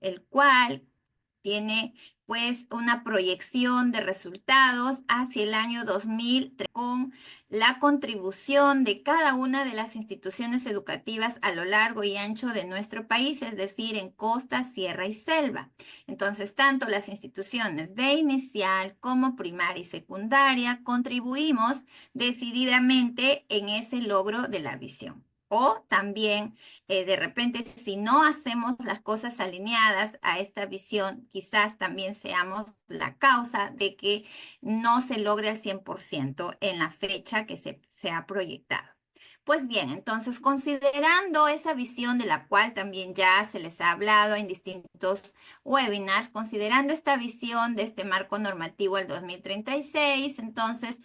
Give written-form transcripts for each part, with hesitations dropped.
el cual tiene pues una proyección de resultados hacia el año 2030 con la contribución de cada una de las instituciones educativas a lo largo y ancho de nuestro país, es decir, en costa, sierra y selva. Entonces, tanto las instituciones de inicial como primaria y secundaria contribuimos decididamente en ese logro de la visión. O también, de repente, si no hacemos las cosas alineadas a esta visión, quizás también seamos la causa de que no se logre al 100% en la fecha que se ha proyectado. Pues bien, entonces, considerando esa visión de la cual también ya se les ha hablado en distintos webinars, considerando esta visión de este marco normativo al 2036, entonces,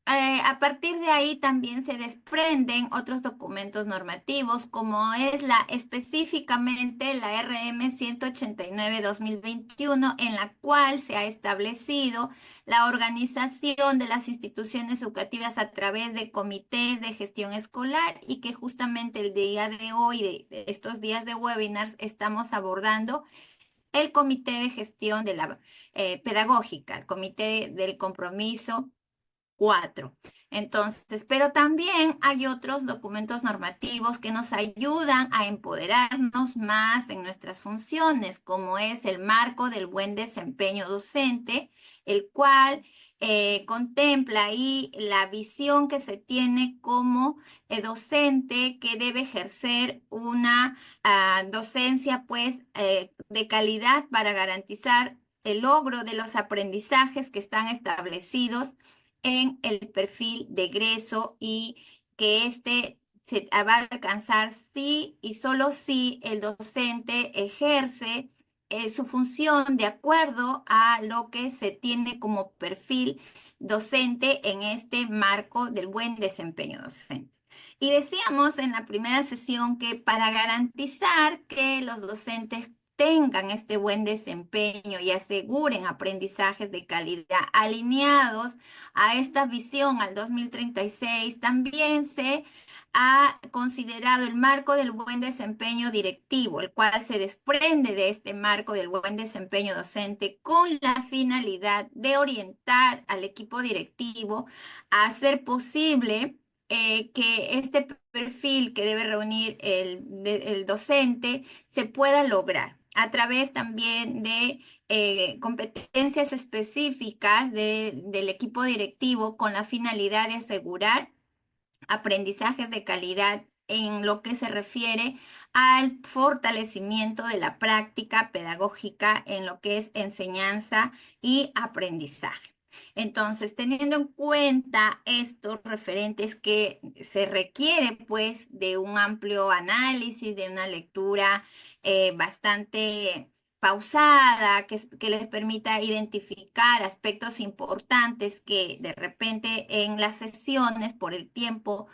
a partir de ahí también se desprenden otros documentos normativos, como es específicamente la RM 189/2021, en la cual se ha establecido la organización de las instituciones educativas a través de comités de gestión escolar y que justamente el día de hoy, de estos días de webinars, estamos abordando el comité de gestión de la pedagógica, el comité del compromiso 4. Entonces, pero también hay otros documentos normativos que nos ayudan a empoderarnos más en nuestras funciones, como es el marco del buen desempeño docente, el cual contempla ahí la visión que se tiene como docente que debe ejercer una docencia pues de calidad para garantizar el logro de los aprendizajes que están establecidos en el perfil de egreso y que éste se va a alcanzar si y solo si el docente ejerce su función de acuerdo a lo que se tiene como perfil docente en este marco del buen desempeño docente. Y decíamos en la primera sesión que para garantizar que los docentes tengan este buen desempeño y aseguren aprendizajes de calidad alineados a esta visión al 2036, también se ha considerado el marco del buen desempeño directivo, el cual se desprende de este marco del buen desempeño docente con la finalidad de orientar al equipo directivo a hacer posible que este perfil que debe reunir el docente se pueda lograr a través también de competencias específicas del equipo directivo con la finalidad de asegurar aprendizajes de calidad en lo que se refiere al fortalecimiento de la práctica pedagógica en lo que es enseñanza y aprendizaje. Entonces, teniendo en cuenta estos referentes que se requiere pues de un amplio análisis, de una lectura bastante pausada, que les permita identificar aspectos importantes que de repente en las sesiones por el tiempo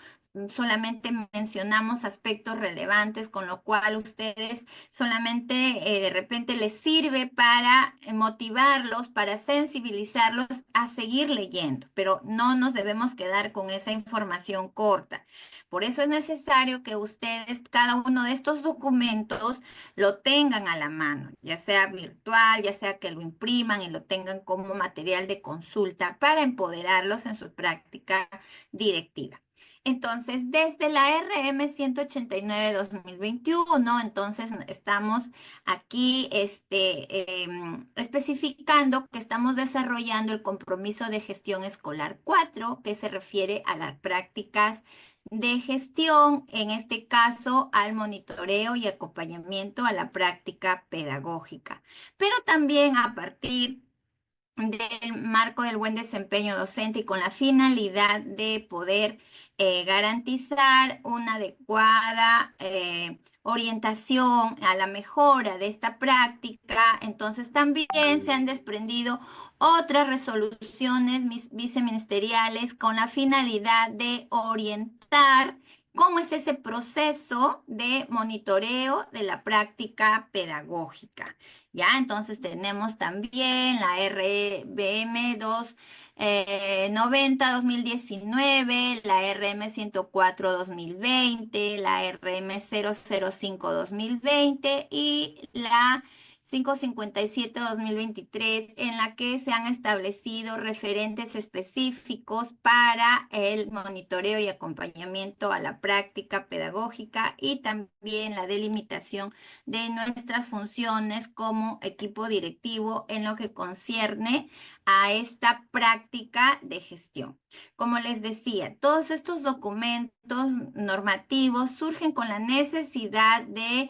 solamente mencionamos aspectos relevantes, con lo cual ustedes solamente de repente les sirve para motivarlos, para sensibilizarlos a seguir leyendo, pero no nos debemos quedar con esa información corta. Por eso es necesario que ustedes, cada uno de estos documentos, lo tengan a la mano, ya sea virtual, ya sea que lo impriman y lo tengan como material de consulta para empoderarlos en su práctica directiva. Entonces, desde la RM 189/2021, entonces estamos aquí especificando que estamos desarrollando el compromiso de gestión escolar 4, que se refiere a las prácticas de gestión, en este caso al monitoreo y acompañamiento a la práctica pedagógica, pero también a partir del marco del buen desempeño docente y con la finalidad de poder garantizar una adecuada orientación a la mejora de esta práctica. Entonces también se han desprendido otras resoluciones viceministeriales con la finalidad de orientar cómo es ese proceso de monitoreo de la práctica pedagógica. ¿Ya? Entonces tenemos también la RBM 290/2019, la RM 104/2020, la RM 005/2020 y la 557-2023, en la que se han establecido referentes específicos para el monitoreo y acompañamiento a la práctica pedagógica y también la delimitación de nuestras funciones como equipo directivo en lo que concierne a esta práctica de gestión. Como les decía, todos estos documentos normativos surgen con la necesidad de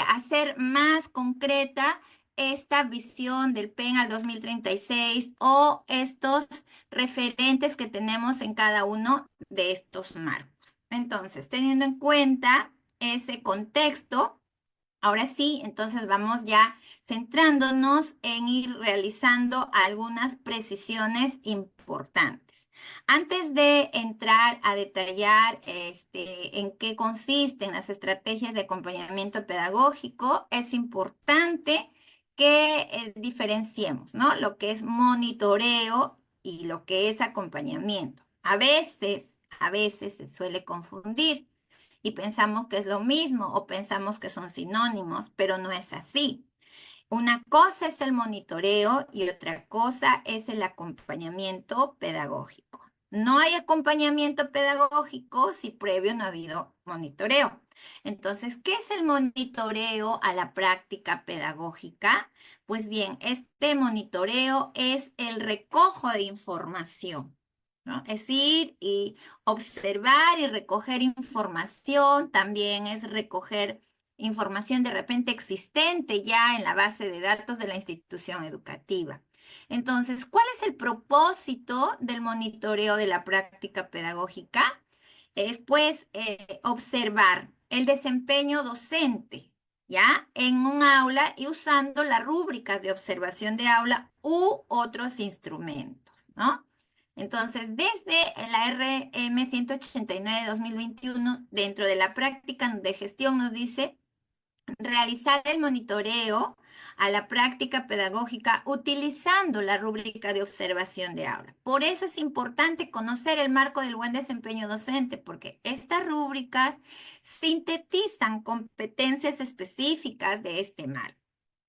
hacer más concreta esta visión del PEN al 2036 o estos referentes que tenemos en cada uno de estos marcos. Entonces, teniendo en cuenta ese contexto, ahora sí, entonces vamos ya centrándonos en ir realizando algunas precisiones importantes. Antes de entrar a detallar en qué consisten las estrategias de acompañamiento pedagógico, es importante que diferenciemos, ¿no? Lo que es monitoreo y lo que es acompañamiento. A veces se suele confundir y pensamos que es lo mismo o pensamos que son sinónimos, pero no es así. Una cosa es el monitoreo y otra cosa es el acompañamiento pedagógico. No hay acompañamiento pedagógico si previo no ha habido monitoreo. Entonces, ¿qué es el monitoreo a la práctica pedagógica? Pues bien, este monitoreo es el recojo de información, ¿no? Es ir y observar y recoger información, también es recoger información de repente existente ya en la base de datos de la institución educativa. Entonces, ¿cuál es el propósito del monitoreo de la práctica pedagógica? Es pues observar el desempeño docente, ¿ya? En un aula y usando las rúbricas de observación de aula u otros instrumentos, ¿no? Entonces, desde la RM 189 de 2021, dentro de la práctica de gestión nos dice realizar el monitoreo a la práctica pedagógica utilizando la rúbrica de observación de aula. Por eso es importante conocer el marco del buen desempeño docente, porque estas rúbricas sintetizan competencias específicas de este marco.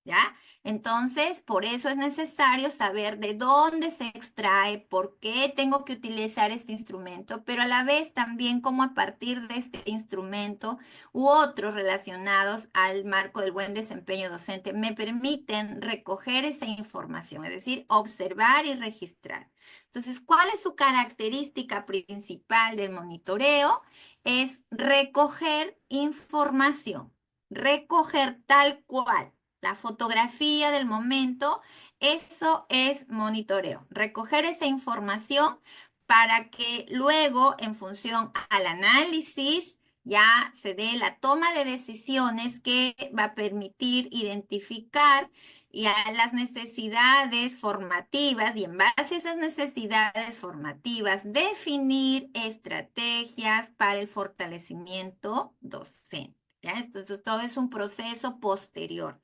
¿Ya? Entonces, por eso es necesario saber de dónde se extrae, por qué tengo que utilizar este instrumento, pero a la vez también cómo a partir de este instrumento u otros relacionados al marco del buen desempeño docente me permiten recoger esa información, es decir, observar y registrar. Entonces, ¿cuál es su característica principal del monitoreo? Es recoger información, recoger tal cual la fotografía del momento, eso es monitoreo. Recoger esa información para que luego, en función al análisis, ya se dé la toma de decisiones que va a permitir identificar ya las necesidades formativas y en base a esas necesidades formativas definir estrategias para el fortalecimiento docente. ¿Ya? Esto todo es un proceso posterior.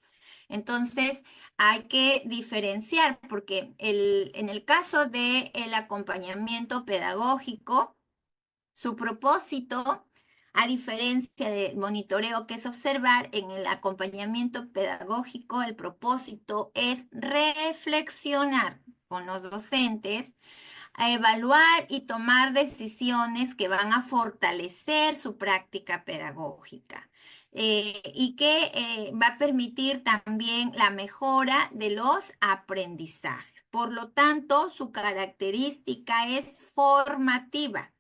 Entonces, hay que diferenciar porque en el caso del acompañamiento pedagógico, su propósito, a diferencia del monitoreo que es observar, en el acompañamiento pedagógico, el propósito es reflexionar con los docentes a evaluar y tomar decisiones que van a fortalecer su práctica pedagógica y que va a permitir también la mejora de los aprendizajes. Por lo tanto, su característica es formativa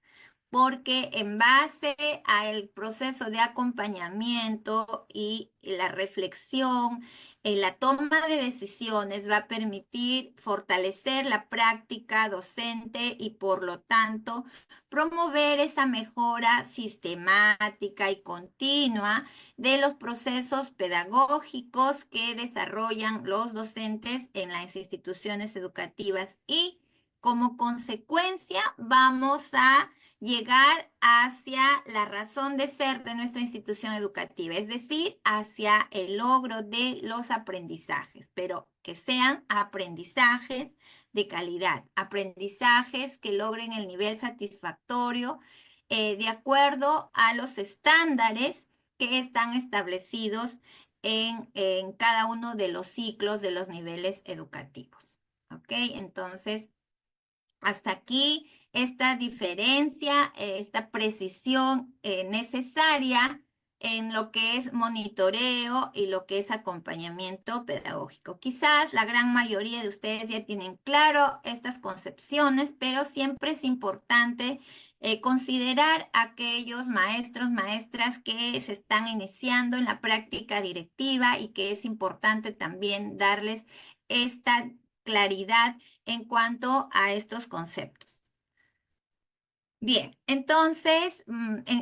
porque en base al proceso de acompañamiento y la reflexión, la toma de decisiones va a permitir fortalecer la práctica docente y por lo tanto promover esa mejora sistemática y continua de los procesos pedagógicos que desarrollan los docentes en las instituciones educativas y como consecuencia vamos a llegar hacia la razón de ser de nuestra institución educativa, es decir, hacia el logro de los aprendizajes, pero que sean aprendizajes de calidad, aprendizajes que logren el nivel satisfactorio de acuerdo a los estándares que están establecidos en cada uno de los ciclos de los niveles educativos. ¿Ok? Entonces, hasta aquí esta diferencia, esta precisión necesaria en lo que es monitoreo y lo que es acompañamiento pedagógico. Quizás la gran mayoría de ustedes ya tienen claro estas concepciones, pero siempre es importante considerar a aquellos maestros, maestras que se están iniciando en la práctica directiva y que es importante también darles esta claridad en cuanto a estos conceptos. Bien, entonces,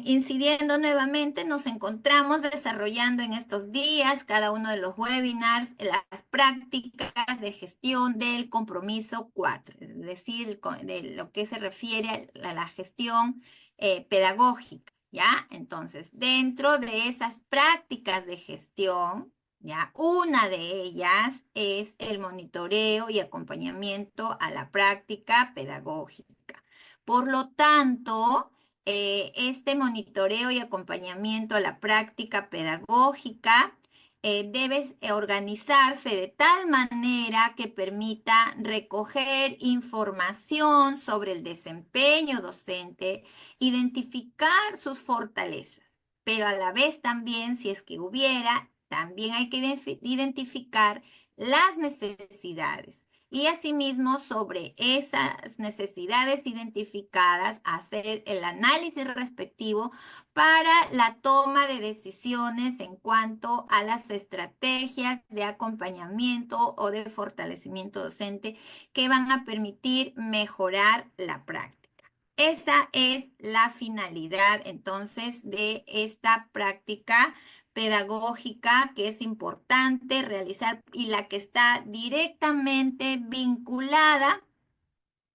incidiendo nuevamente, nos encontramos desarrollando en estos días cada uno de los webinars, las prácticas de gestión del compromiso 4, es decir, de lo que se refiere a la gestión pedagógica, ¿ya? Entonces, dentro de esas prácticas de gestión, ¿ya? Una de ellas es el monitoreo y acompañamiento a la práctica pedagógica. Por lo tanto, este monitoreo y acompañamiento a la práctica pedagógica debe organizarse de tal manera que permita recoger información sobre el desempeño docente, identificar sus fortalezas, pero a la vez también, si es que hubiera, también hay que identificar las necesidades y asimismo sobre esas necesidades identificadas hacer el análisis respectivo para la toma de decisiones en cuanto a las estrategias de acompañamiento o de fortalecimiento docente que van a permitir mejorar la práctica. Esa es la finalidad entonces de esta práctica pedagógica que es importante realizar y la que está directamente vinculada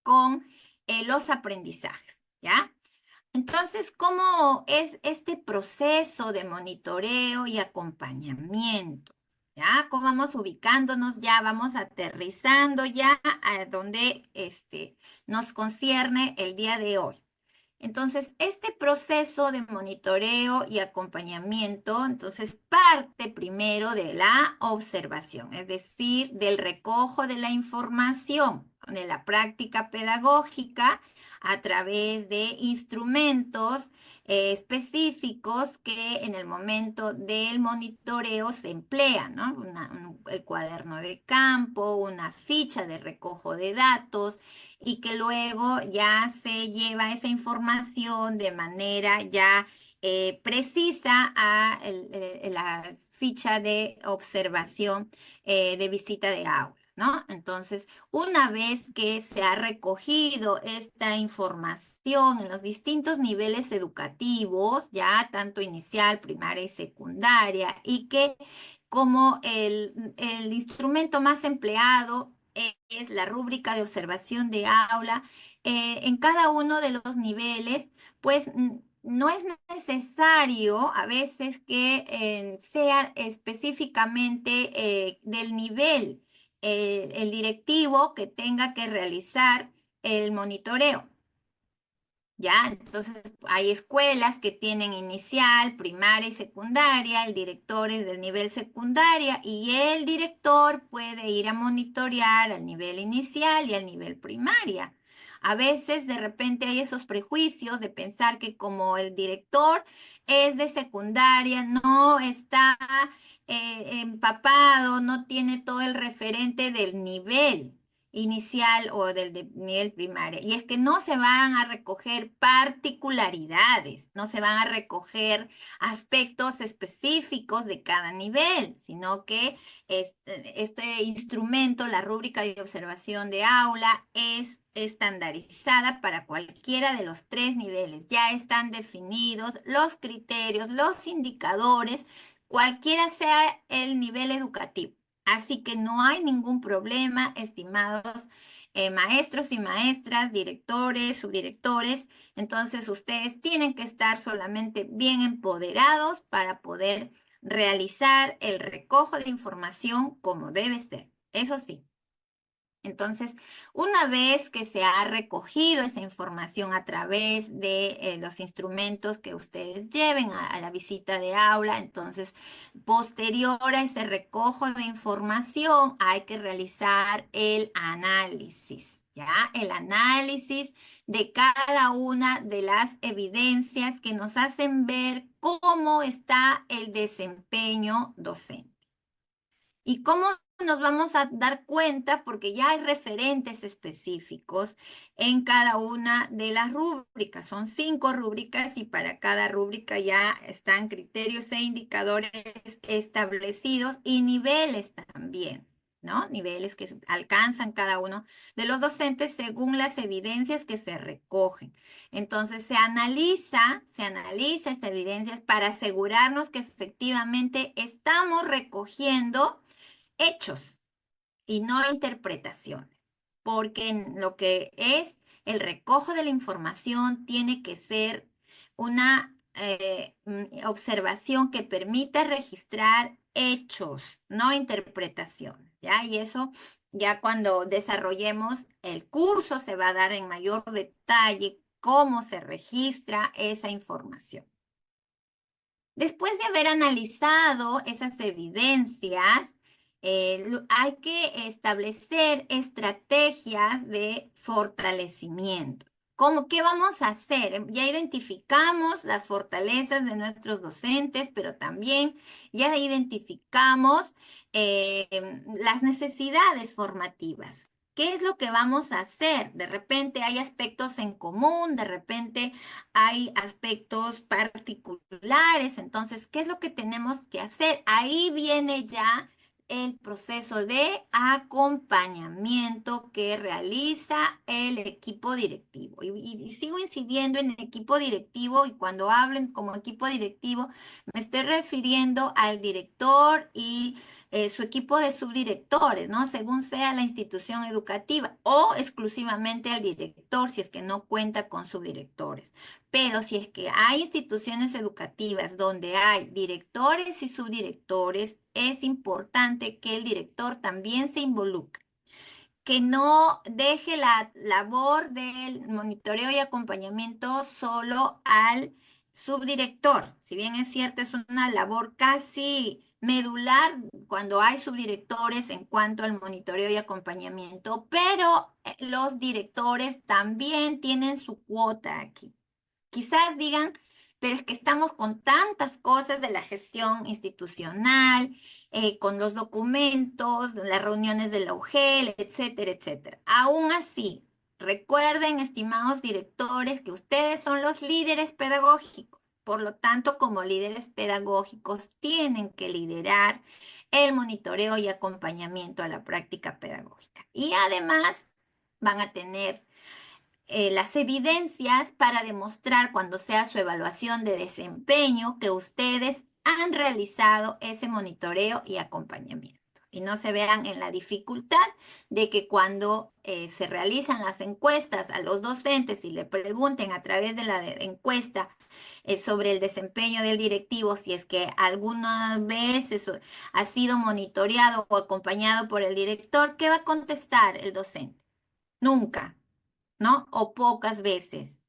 con los aprendizajes, ¿ya? Entonces, ¿cómo es este proceso de monitoreo y acompañamiento? ¿Ya? ¿Cómo vamos ubicándonos? Ya vamos aterrizando ya a donde nos concierne el día de hoy. Entonces, este proceso de monitoreo y acompañamiento, entonces, parte primero de la observación, es decir, del recojo de la información, de la práctica pedagógica a través de instrumentos específicos que en el momento del monitoreo se emplean, ¿no? El cuaderno de campo, una ficha de recojo de datos, y que luego ya se lleva esa información de manera ya precisa a la ficha de observación de visita de aula, ¿no? Entonces, una vez que se ha recogido esta información en los distintos niveles educativos, ya tanto inicial, primaria y secundaria, y que como el instrumento más empleado es la rúbrica de observación de aula, en cada uno de los niveles, pues no es necesario a veces que sea específicamente del nivel el directivo que tenga que realizar el monitoreo. ¿Ya? Entonces, hay escuelas que tienen inicial, primaria y secundaria, el director es del nivel secundaria y el director puede ir a monitorear al nivel inicial y al nivel primaria. A veces, de repente, hay esos prejuicios de pensar que como el director es de secundaria, no está empapado, no tiene todo el referente del nivel inicial o del nivel primario. Y es que no se van a recoger particularidades, no se van a recoger aspectos específicos de cada nivel, sino que este instrumento, la rúbrica de observación de aula, es estandarizada para cualquiera de los tres niveles. Ya están definidos los criterios, los indicadores, cualquiera sea el nivel educativo. Así que no hay ningún problema, estimados maestros y maestras, directores, subdirectores. Entonces ustedes tienen que estar solamente bien empoderados para poder realizar el recojo de información como debe ser. Eso sí, Entonces, una vez que se ha recogido esa información a través de los instrumentos que ustedes lleven a la visita de aula, entonces, posterior a ese recojo de información, hay que realizar el análisis, ¿ya? El análisis de cada una de las evidencias que nos hacen ver cómo está el desempeño docente. ¿Y cómo nos vamos a dar cuenta? Porque ya hay referentes específicos en cada una de las rúbricas. Son 5 rúbricas y para cada rúbrica ya están criterios e indicadores establecidos y niveles también, ¿no? Niveles que alcanzan cada uno de los docentes según las evidencias que se recogen. Entonces se analiza estas evidencias para asegurarnos que efectivamente estamos recogiendo hechos y no interpretaciones, porque en lo que es el recojo de la información tiene que ser una observación que permita registrar hechos, no interpretaciones, ¿ya? Y eso ya cuando desarrollemos el curso se va a dar en mayor detalle cómo se registra esa información. Después de haber analizado esas evidencias, hay que establecer estrategias de fortalecimiento. ¿Qué vamos a hacer? Ya identificamos las fortalezas de nuestros docentes, pero también ya identificamos las necesidades formativas. ¿Qué es lo que vamos a hacer? De repente hay aspectos en común, de repente hay aspectos particulares, entonces, ¿qué es lo que tenemos que hacer? Ahí viene ya el proceso de acompañamiento que realiza el equipo directivo. Y sigo incidiendo en el equipo directivo y cuando hablen como equipo directivo, me estoy refiriendo al director y su equipo de subdirectores, ¿no? Según sea la institución educativa o exclusivamente al director si es que no cuenta con subdirectores. Pero si es que hay instituciones educativas donde hay directores y subdirectores, es importante que el director también se involucre, que no deje la labor del monitoreo y acompañamiento solo al subdirector. Si bien es cierto, es una labor casi medular cuando hay subdirectores en cuanto al monitoreo y acompañamiento, pero los directores también tienen su cuota aquí. Quizás digan, pero es que estamos con tantas cosas de la gestión institucional, con los documentos, las reuniones de la UGEL, etcétera, etcétera. Aún así, recuerden, estimados directores, que ustedes son los líderes pedagógicos. Por lo tanto, como líderes pedagógicos, tienen que liderar el monitoreo y acompañamiento a la práctica pedagógica. Y además, van a tener las evidencias para demostrar cuando sea su evaluación de desempeño que ustedes han realizado ese monitoreo y acompañamiento. Y no se vean en la dificultad de que cuando se realizan las encuestas a los docentes y le pregunten a través de la encuesta sobre el desempeño del directivo, si es que alguna vez eso ha sido monitoreado o acompañado por el director, ¿qué va a contestar el docente? Nunca, ¿no? O pocas veces,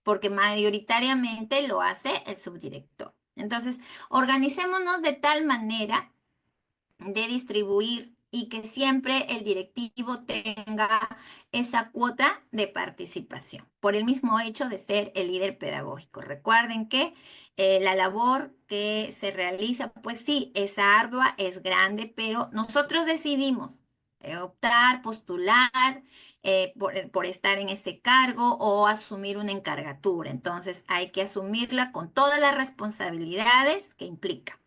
porque mayoritariamente lo hace el subdirector. Entonces, organicémonos de tal manera de distribuir y que siempre el directivo tenga esa cuota de participación, por el mismo hecho de ser el líder pedagógico. Recuerden que la labor que se realiza, pues sí, es ardua, es grande, pero nosotros decidimos optar, postular por estar en ese cargo o asumir una encargatura. Entonces hay que asumirla con todas las responsabilidades que implica.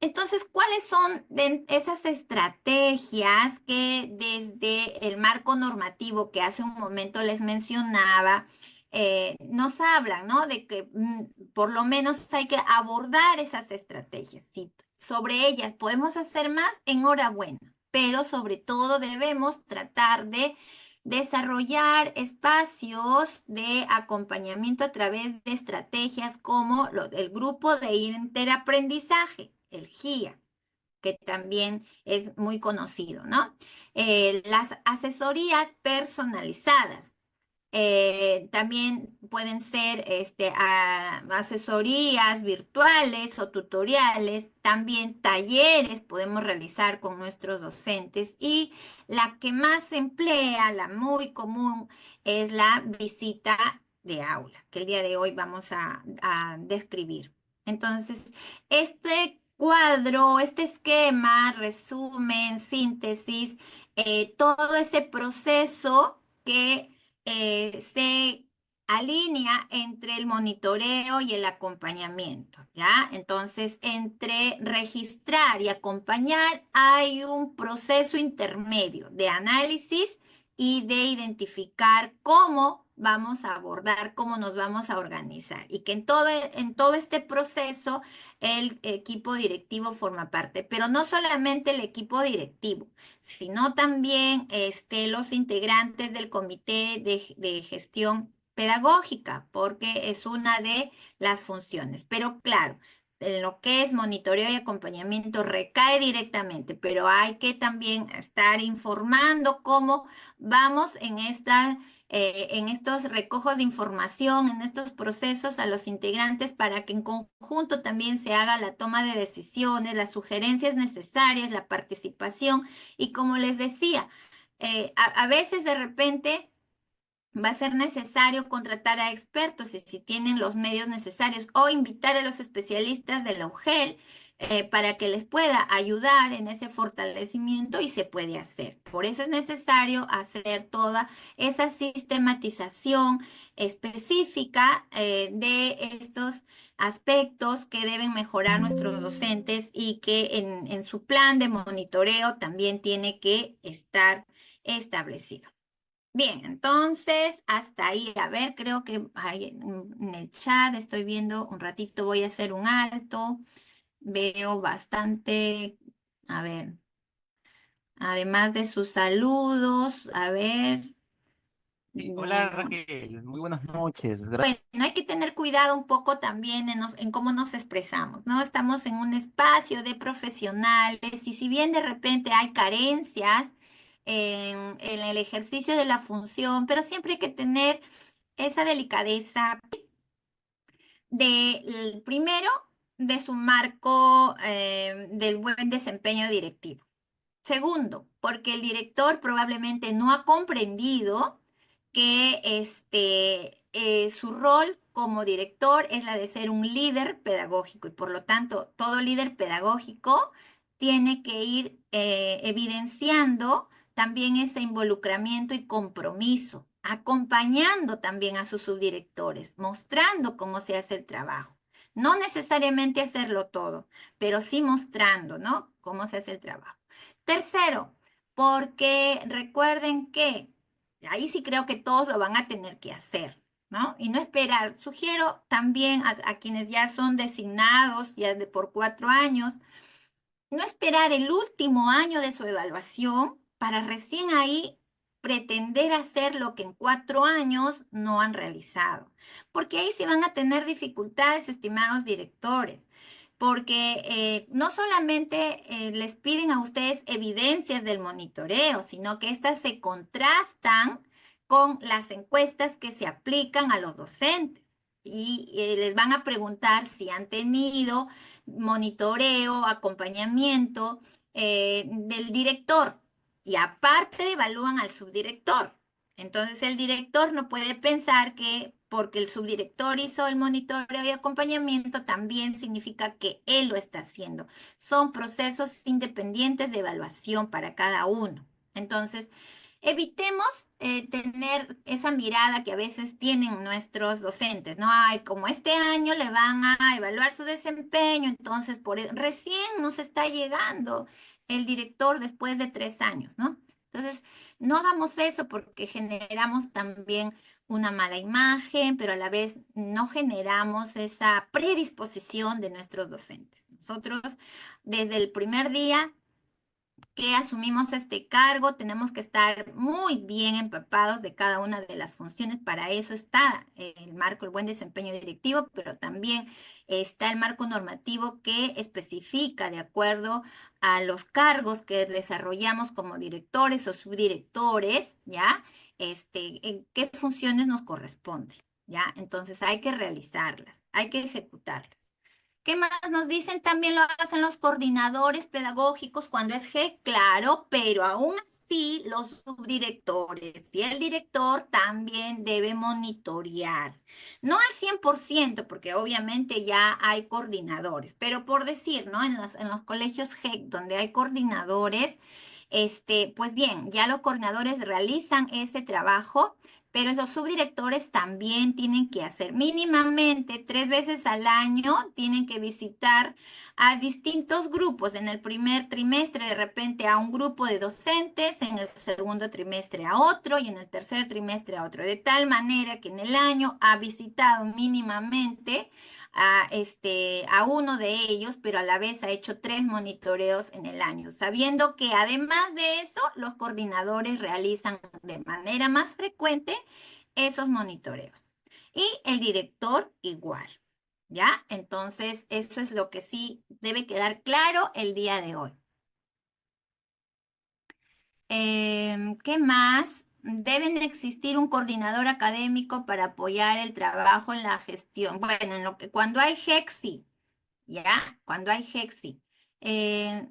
Entonces, ¿cuáles son esas estrategias que desde el marco normativo que hace un momento les mencionaba, nos hablan, ¿no? De que por lo menos hay que abordar esas estrategias. Si sobre ellas podemos hacer más, enhorabuena, pero sobre todo debemos tratar de desarrollar espacios de acompañamiento a través de estrategias como el grupo de interaprendizaje, el GIA. que también es muy conocido, ¿no? Las asesorías personalizadas. También pueden ser asesorías virtuales o tutoriales, también talleres podemos realizar con nuestros docentes y la que más se emplea, la muy común, es la visita de aula, que el día de hoy vamos a describir. Entonces, este cuadro, este esquema, resumen, síntesis, todo ese proceso que se alinea entre el monitoreo y el acompañamiento, ¿ya? Entonces, entre registrar y acompañar hay un proceso intermedio de análisis y de identificar cómo vamos a abordar, cómo nos vamos a organizar y que en todo este proceso el equipo directivo forma parte, pero no solamente el equipo directivo, sino también los integrantes del comité de gestión pedagógica, porque es una de las funciones. Pero claro, en lo que es monitoreo y acompañamiento recae directamente, pero hay que también estar informando cómo vamos en estos recojos de información, en estos procesos a los integrantes para que en conjunto también se haga la toma de decisiones, las sugerencias necesarias, la participación. Y como les decía, a veces de repente va a ser necesario contratar a expertos y si tienen los medios necesarios o invitar a los especialistas de la UGEL para que les pueda ayudar en ese fortalecimiento y se puede hacer. Por eso es necesario hacer toda esa sistematización específica de estos aspectos que deben mejorar nuestros docentes y que en su plan de monitoreo también tiene que estar establecido. Bien, entonces hasta ahí, a ver, creo que en el chat estoy viendo un ratito, voy a hacer un alto, veo bastante, a ver, además de sus saludos, a ver, Sí, hola mm, Raquel, muy buenas noches. bueno, hay que tener cuidado un poco también en cómo nos expresamos, ¿no? Estamos en un espacio de profesionales y si bien de repente hay carencias en el ejercicio de la función, pero siempre hay que tener esa delicadeza primero, de su marco del buen desempeño directivo. Segundo, porque el director probablemente no ha comprendido que su rol como director es la de ser un líder pedagógico y por lo tanto todo líder pedagógico tiene que ir evidenciando también ese involucramiento y compromiso, acompañando también a sus subdirectores, mostrando cómo se hace el trabajo. No necesariamente hacerlo todo, pero sí mostrando, ¿no? Cómo se hace el trabajo. Tercero, porque recuerden que ahí sí creo que todos lo van a tener que hacer, ¿no? Y no esperar. Sugiero también a quienes ya son designados ya por 4 años, no esperar el último año de su evaluación para recién ahí pretender hacer lo que en 4 años no han realizado. Porque ahí sí van a tener dificultades, estimados directores. Porque no solamente les piden a ustedes evidencias del monitoreo, sino que estas se contrastan con las encuestas que se aplican a los docentes. Y les van a preguntar si han tenido monitoreo, acompañamiento del director y aparte evalúan al subdirector. Entonces el director no puede pensar que porque el subdirector hizo el monitoreo y acompañamiento también significa que él lo está haciendo. Son procesos independientes de evaluación para cada uno. Entonces, evitemos tener esa mirada que a veces tienen nuestros docentes, ¿no? Ay, como este año le van a evaluar su desempeño, entonces recién nos está llegando el director después de 3 años, ¿no? Entonces, no hagamos eso porque generamos también una mala imagen, pero a la vez no generamos esa predisposición de nuestros docentes. Nosotros, desde el primer día, que asumimos este cargo, tenemos que estar muy bien empapados de cada una de las funciones. Para eso está el marco, el buen desempeño directivo, pero también está el marco normativo que especifica de acuerdo a los cargos que desarrollamos como directores o subdirectores, ¿ya? En qué funciones nos corresponde, ¿ya? Entonces hay que realizarlas, hay que ejecutarlas. ¿Qué más nos dicen? También lo hacen los coordinadores pedagógicos cuando es G, claro, pero aún así los subdirectores y el director también debe monitorear. No al 100%, porque obviamente ya hay coordinadores, pero por decir, ¿no? En los colegios G, donde hay coordinadores, pues bien, ya los coordinadores realizan ese trabajo, pero los subdirectores también tienen que hacer mínimamente 3 veces al año, tienen que visitar a distintos grupos. En el primer trimestre de repente a un grupo de docentes, en el segundo trimestre a otro y en el tercer trimestre a otro. De tal manera que en el año ha visitado mínimamente a uno de ellos, pero a la vez ha hecho 3 monitoreos en el año, sabiendo que además de eso, los coordinadores realizan de manera más frecuente esos monitoreos. Y el director igual, ¿ya? Entonces, eso es lo que sí debe quedar claro el día de hoy. ¿Qué más? Deben existir un coordinador académico para apoyar el trabajo en la gestión. Bueno, cuando hay GEXI, ¿ya? Cuando hay GEXI. Eh,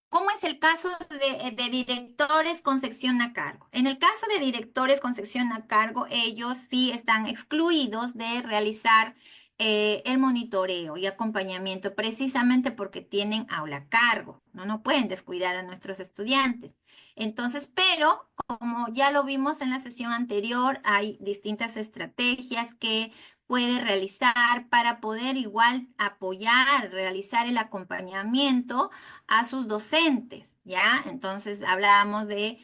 ¿Cómo es el caso de directores con sección a cargo? En el caso de directores con sección a cargo, ellos sí están excluidos de realizar el monitoreo y acompañamiento, precisamente porque tienen aula a cargo, ¿no? No pueden descuidar a nuestros estudiantes. Entonces, pero como ya lo vimos en la sesión anterior, hay distintas estrategias que puede realizar para poder igual apoyar, realizar el acompañamiento a sus docentes, ¿ya? Entonces hablábamos de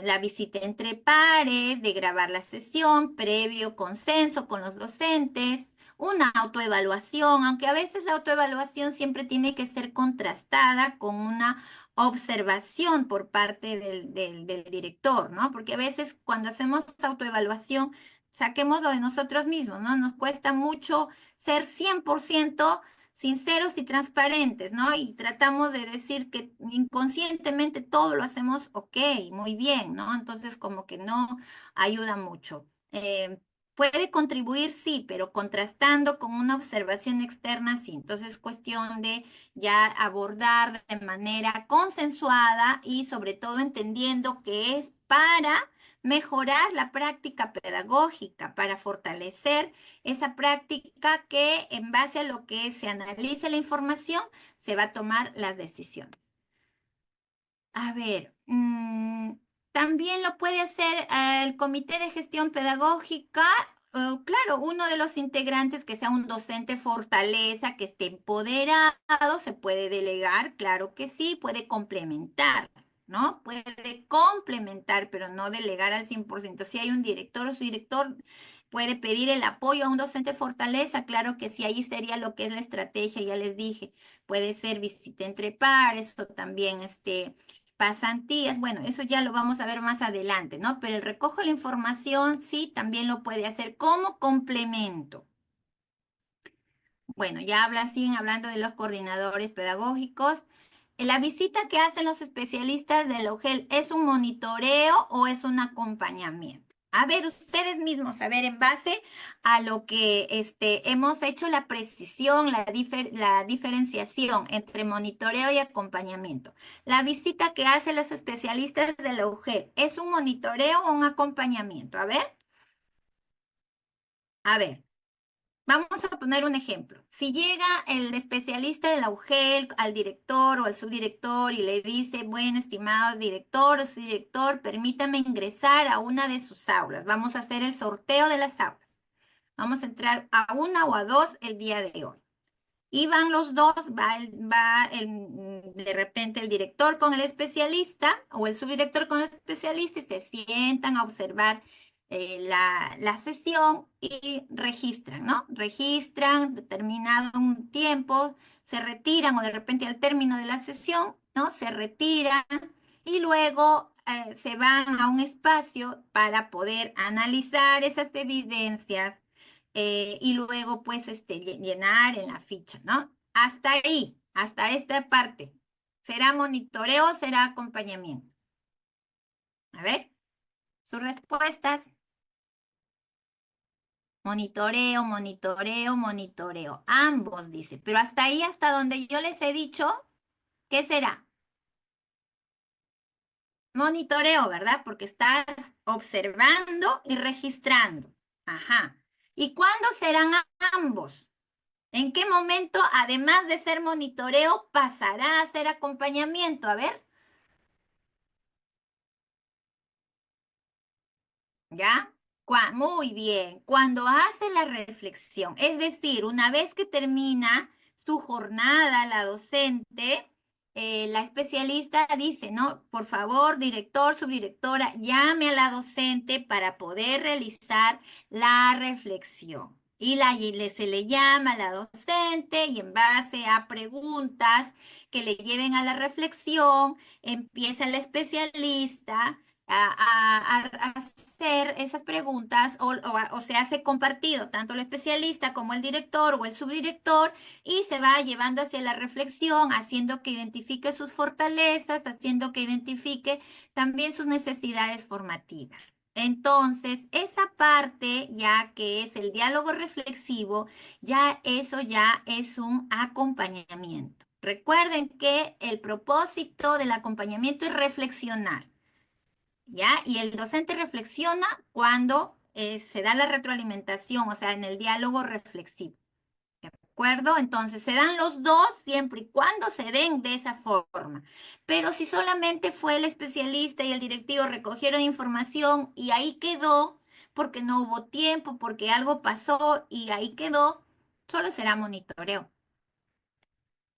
la visita entre pares, de grabar la sesión, previo consenso con los docentes, una autoevaluación, aunque a veces la autoevaluación siempre tiene que ser contrastada con una observación por parte del director, ¿no? Porque a veces cuando hacemos autoevaluación, saquémoslo de nosotros mismos, ¿no? Nos cuesta mucho ser 100% sinceros y transparentes, ¿no? Y tratamos de decir que inconscientemente todo lo hacemos ok, muy bien, ¿no? Entonces como que no ayuda mucho. Puede contribuir, sí, pero contrastando con una observación externa, sí. Entonces es cuestión de ya abordar de manera consensuada y sobre todo entendiendo que es para mejorar la práctica pedagógica, para fortalecer esa práctica que en base a lo que se analice la información se va a tomar las decisiones. A ver, también lo puede hacer el comité de gestión pedagógica. Claro, uno de los integrantes que sea un docente fortaleza, que esté empoderado, se puede delegar, claro que sí, puede complementar, ¿no? Puede complementar, pero no delegar al 100%. Si hay un director o su director, puede pedir el apoyo a un docente fortaleza, claro que sí, ahí sería lo que es la estrategia, ya les dije, puede ser visita entre pares o también pasantías, bueno, eso ya lo vamos a ver más adelante, ¿no? Pero el recojo de la información sí también lo puede hacer como complemento. Bueno, siguen hablando de los coordinadores pedagógicos. La visita que hacen los especialistas del OGEL, ¿es un monitoreo o es un acompañamiento? A ver, ustedes mismos, a ver, en base a lo que hemos hecho la precisión, la diferenciación entre monitoreo y acompañamiento. La visita que hacen los especialistas del OGEL, ¿es un monitoreo o un acompañamiento? A ver. Vamos a poner un ejemplo. Si llega el especialista de la UGEL al director o al subdirector y le dice, bueno, estimado director o subdirector, permítame ingresar a una de sus aulas. Vamos a hacer el sorteo de las aulas. Vamos a entrar a una o a dos el día de hoy. Y van los dos, de repente el director con el especialista o el subdirector con el especialista y se sientan a observar la sesión y registran, ¿no? Registran determinado un tiempo, se retiran o de repente al término de la sesión, ¿no? Se retiran y luego se van a un espacio para poder analizar esas evidencias y luego pues llenar en la ficha, ¿no? Hasta ahí, hasta esta parte. ¿Será monitoreo o será acompañamiento? A ver, sus respuestas. Monitoreo, monitoreo, monitoreo. Ambos, dice. Pero hasta ahí, hasta donde yo les he dicho, ¿qué será? Monitoreo, ¿verdad? Porque estás observando y registrando. Ajá. ¿Y cuándo serán ambos? ¿En qué momento, además de ser monitoreo, pasará a ser acompañamiento? A ver, ¿ya? Muy bien. Cuando hace la reflexión, es decir, una vez que termina su jornada, la docente, la especialista dice, ¿no? Por favor, director, subdirectora, llame a la docente para poder realizar la reflexión. Se le llama a la docente y en base a preguntas que le lleven a la reflexión, empieza la especialista a hacer esas preguntas o se hace compartido tanto el especialista como el director o el subdirector y se va llevando hacia la reflexión, haciendo que identifique sus fortalezas, haciendo que identifique también sus necesidades formativas. Entonces, esa parte ya que es el diálogo reflexivo, ya eso ya es un acompañamiento. Recuerden que el propósito del acompañamiento es reflexionar. ¿Ya? Y el docente reflexiona cuando se da la retroalimentación, o sea, en el diálogo reflexivo. ¿De acuerdo? Entonces, se dan los dos siempre y cuando se den de esa forma. Pero si solamente fue el especialista y el directivo recogieron información y ahí quedó, porque no hubo tiempo, porque algo pasó y ahí quedó, solo será monitoreo.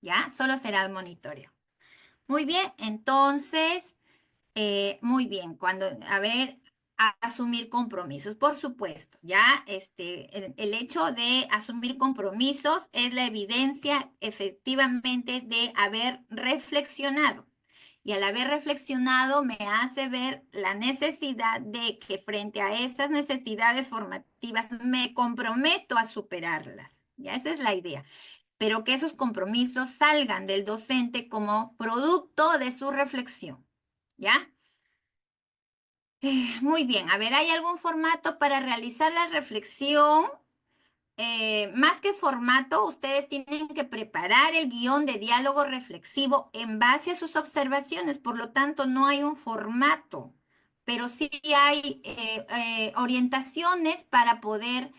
¿Ya? Solo será monitoreo. Muy bien, entonces... muy bien, a ver, asumir compromisos, por supuesto, ya, el hecho de asumir compromisos es la evidencia efectivamente de haber reflexionado. Y al haber reflexionado me hace ver la necesidad de que frente a estas necesidades formativas me comprometo a superarlas. Ya, esa es la idea, pero que esos compromisos salgan del docente como producto de su reflexión. ¿Ya? Muy bien, a ver, ¿hay algún formato para realizar la reflexión? Más que formato, ustedes tienen que preparar el guión de diálogo reflexivo en base a sus observaciones, por lo tanto no hay un formato, pero sí hay orientaciones para poder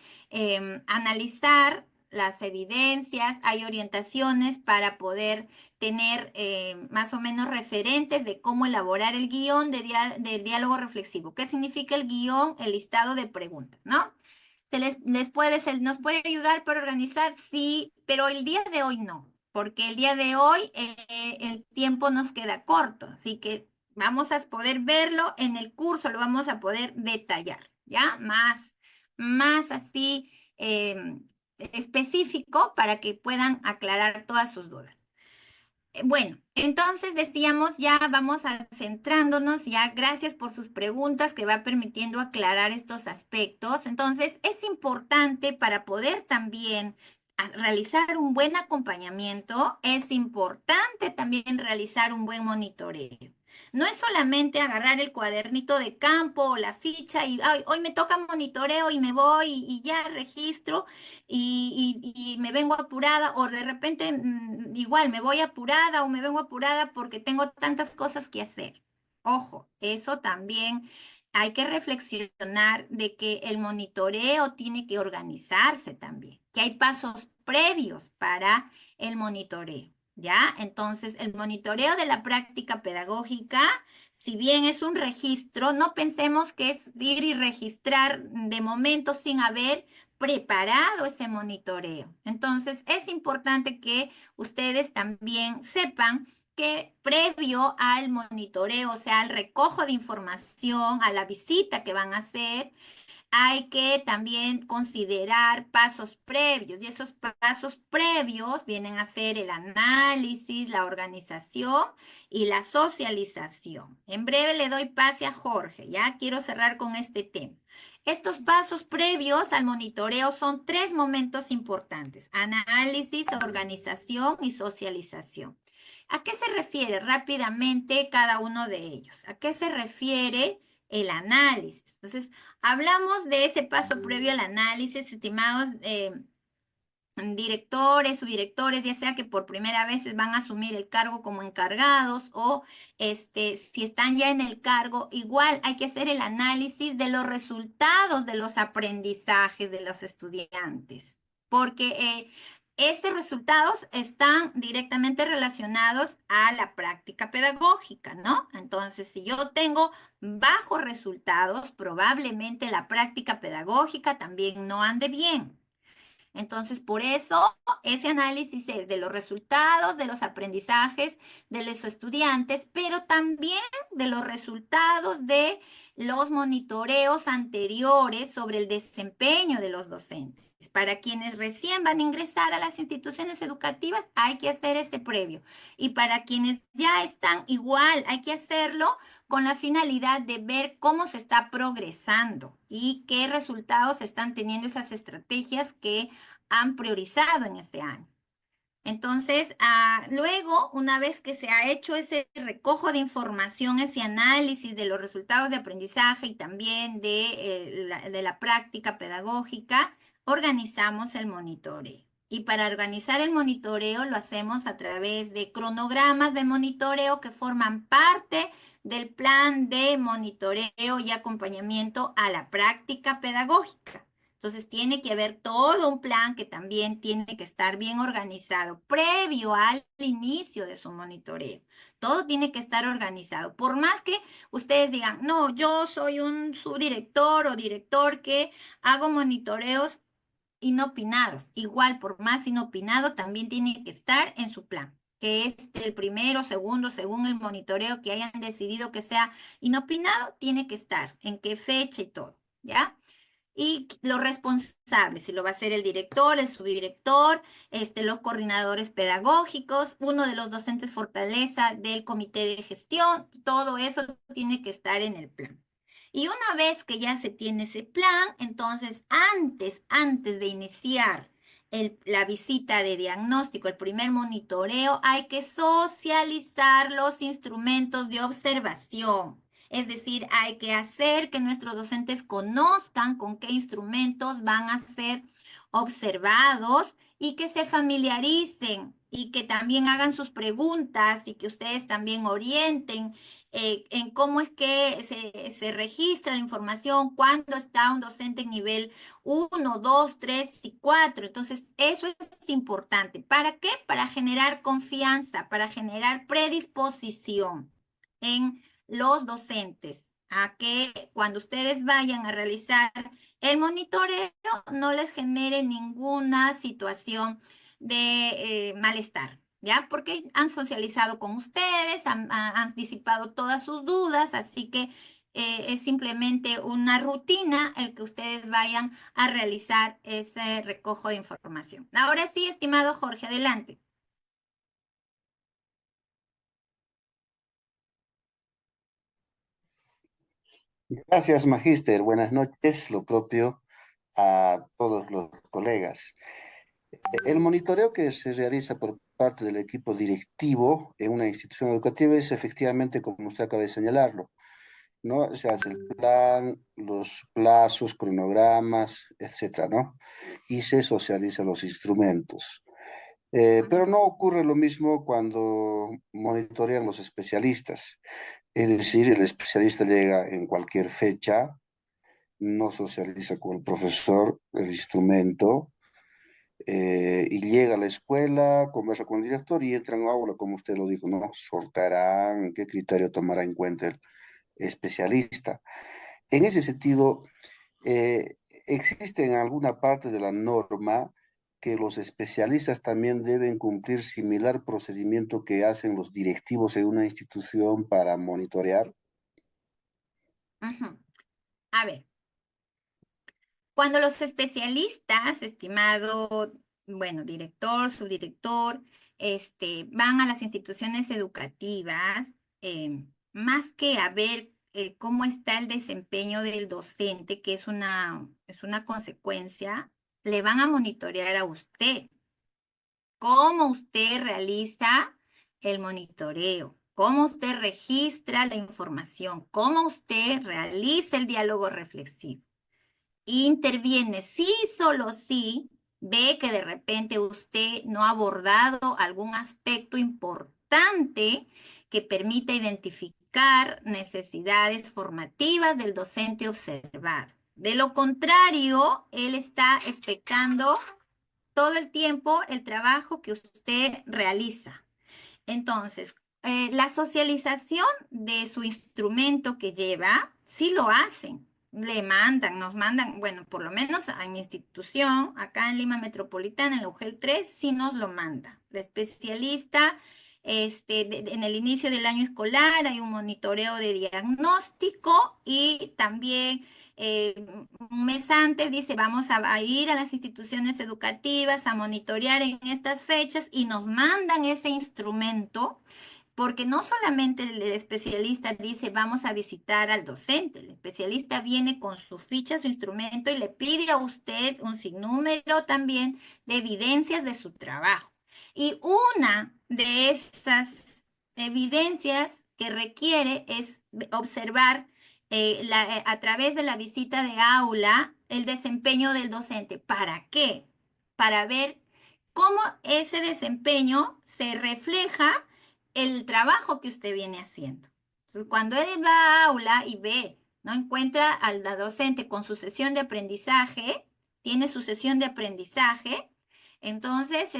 analizar las evidencias, hay orientaciones para poder tener más o menos referentes de cómo elaborar el guión de diálogo reflexivo. ¿Qué significa el guión? El listado de preguntas, ¿no? Nos puede ayudar para organizar, sí, pero el día de hoy no, porque el día de hoy el tiempo nos queda corto, así que vamos a poder verlo en el curso, lo vamos a poder detallar, ¿ya? Más así específico para que puedan aclarar todas sus dudas. Bueno, entonces decíamos, ya vamos a centrándonos, ya gracias por sus preguntas que va permitiendo aclarar estos aspectos. Entonces, es importante para poder también realizar un buen acompañamiento, es importante también realizar un buen monitoreo. No es solamente agarrar el cuadernito de campo o la ficha y "Ay, hoy me toca monitoreo y me voy y ya registro y me vengo apurada o de repente igual me voy apurada o me vengo apurada porque tengo tantas cosas que hacer. Ojo, eso también hay que reflexionar de que el monitoreo tiene que organizarse también, que hay pasos previos para el monitoreo. ¿Ya? Entonces, el monitoreo de la práctica pedagógica, si bien es un registro, no pensemos que es ir y registrar de momento sin haber preparado ese monitoreo. Entonces, es importante que ustedes también sepan que previo al monitoreo, o sea, al recojo de información, a la visita que van a hacer, hay que también considerar pasos previos y esos pasos previos vienen a ser el análisis, la organización y la socialización. En breve le doy pase a Jorge, ya quiero cerrar con este tema. Estos pasos previos al monitoreo son tres momentos importantes: análisis, organización y socialización. ¿A qué se refiere rápidamente cada uno de ellos? ¿A qué se refiere el análisis? Entonces, hablamos de ese paso previo al análisis, estimados directores, subdirectores, ya sea que por primera vez van a asumir el cargo como encargados o si están ya en el cargo, igual hay que hacer el análisis de los resultados de los aprendizajes de los estudiantes, porque esos resultados están directamente relacionados a la práctica pedagógica, ¿no? Entonces, si yo tengo bajos resultados, probablemente la práctica pedagógica también no ande bien. Entonces, por eso ese análisis es de los resultados, de los aprendizajes de los estudiantes, pero también de los resultados de los monitoreos anteriores sobre el desempeño de los docentes. Para quienes recién van a ingresar a las instituciones educativas, hay que hacer ese previo. Y para quienes ya están igual, hay que hacerlo con la finalidad de ver cómo se está progresando y qué resultados están teniendo esas estrategias que han priorizado en este año. Entonces, luego, una vez que se ha hecho ese recojo de información, ese análisis de los resultados de aprendizaje y también de la práctica pedagógica, organizamos el monitoreo. Y para organizar el monitoreo lo hacemos a través de cronogramas de monitoreo que forman parte del plan de monitoreo y acompañamiento a la práctica pedagógica. Entonces tiene que haber todo un plan que también tiene que estar bien organizado previo al inicio de su monitoreo. Todo tiene que estar organizado. Por más que ustedes digan, no, yo soy un subdirector o director que hago monitoreos inopinados. Igual, por más inopinado, también tiene que estar en su plan, que es el primero, segundo, según el monitoreo que hayan decidido que sea inopinado, tiene que estar, en qué fecha y todo, ¿ya? Y los responsables, si lo va a hacer el director, el subdirector, los coordinadores pedagógicos, uno de los docentes fortaleza del comité de gestión, todo eso tiene que estar en el plan. Y una vez que ya se tiene ese plan, entonces antes de iniciar la visita de diagnóstico, el primer monitoreo, hay que socializar los instrumentos de observación. Es decir, hay que hacer que nuestros docentes conozcan con qué instrumentos van a ser observados y que se familiaricen y que también hagan sus preguntas y que ustedes también orienten en cómo es que se registra la información, cuándo está un docente en nivel 1, 2, 3 y 4. Entonces, eso es importante. ¿Para qué? Para generar confianza, para generar predisposición en los docentes a que cuando ustedes vayan a realizar el monitoreo no les genere ninguna situación de malestar, ¿ya? Porque han socializado con ustedes, han disipado todas sus dudas, así que es simplemente una rutina el que ustedes vayan a realizar ese recojo de información. Ahora sí, estimado Jorge, adelante. Gracias, Magíster. Buenas noches. Lo propio a todos los colegas. El monitoreo que se realiza por parte del equipo directivo en una institución educativa es efectivamente, como usted acaba de señalarlo, ¿no? Se hace el plan, los plazos, cronogramas, etcétera, ¿no? Y se socializan los instrumentos. Pero no ocurre lo mismo cuando monitorean los especialistas. Es decir, el especialista llega en cualquier fecha, no socializa con el profesor el instrumento, y llega a la escuela, conversa con el director y entra en aula, como usted lo dijo, ¿no? Soltarán, qué criterio tomará en cuenta el especialista. En ese sentido, existe en alguna parte de la norma que los especialistas también deben cumplir similar procedimiento que hacen los directivos en una institución para monitorear? Ujú. A ver, cuando los especialistas, estimado, bueno, director, subdirector, van a las instituciones educativas, más que a ver cómo está el desempeño del docente, que es una consecuencia, le van a monitorear a usted. Cómo usted realiza el monitoreo, cómo usted registra la información, cómo usted realiza el diálogo reflexivo. Interviene, sí, solo sí, ve que de repente usted no ha abordado algún aspecto importante que permita identificar necesidades formativas del docente observado. De lo contrario, él está expectando todo el tiempo el trabajo que usted realiza. Entonces, la socialización de su instrumento que lleva, sí lo hacen. Le mandan, nos mandan, bueno, por lo menos a mi institución, acá en Lima Metropolitana, en la UGEL 3, sí nos lo manda. La especialista, en el inicio del año escolar hay un monitoreo de diagnóstico y también eh, un mes antes dice, vamos a ir a las instituciones educativas a monitorear en estas fechas y nos mandan ese instrumento porque no solamente el especialista dice vamos a visitar al docente, el especialista viene con su ficha, su instrumento y le pide a usted un sinnúmero también de evidencias de su trabajo. Y una de esas evidencias que requiere es observar a través de la visita de aula el desempeño del docente. ¿Para qué? Para ver cómo ese desempeño se refleja el trabajo que usted viene haciendo. Entonces, cuando él va a aula y ve, no encuentra a la docente con su sesión de aprendizaje, tiene su sesión de aprendizaje, entonces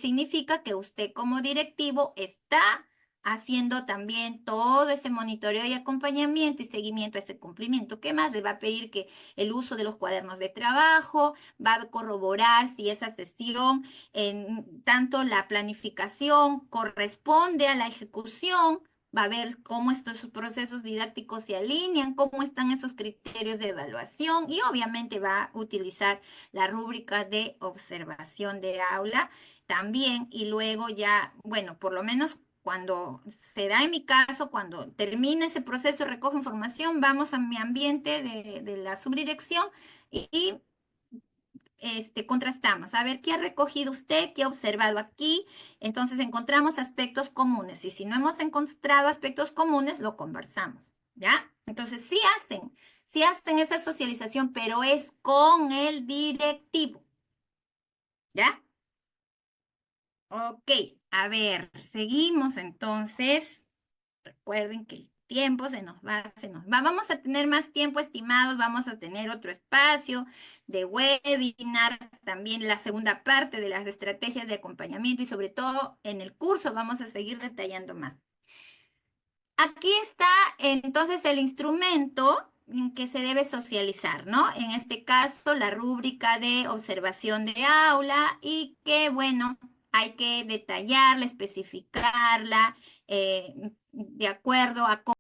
significa que usted como directivo está haciendo también todo ese monitoreo y acompañamiento y seguimiento a ese cumplimiento. ¿Qué más? Le va a pedir que el uso de los cuadernos de trabajo, va a corroborar si esa sesión en tanto la planificación corresponde a la ejecución, va a ver cómo estos procesos didácticos se alinean, cómo están esos criterios de evaluación y obviamente va a utilizar la rúbrica de observación de aula también y luego ya, bueno, por lo menos cuando se da en mi caso, cuando termina ese proceso, recojo información, vamos a mi ambiente de la subdirección y contrastamos, a ver qué ha recogido usted, qué ha observado aquí, entonces encontramos aspectos comunes y si no hemos encontrado aspectos comunes, lo conversamos, ¿ya? Entonces sí hacen esa socialización, pero es con el directivo, ¿ya? Ok, a ver, seguimos entonces. Recuerden que el tiempo se nos va, se nos va. Vamos a tener más tiempo, estimados. Vamos a tener otro espacio de webinar, también la segunda parte de las estrategias de acompañamiento y sobre todo en el curso vamos a seguir detallando más. Aquí está entonces el instrumento en que se debe socializar, ¿no? En este caso, la rúbrica de observación de aula y que, bueno, hay que detallarla, especificarla de acuerdo a cómo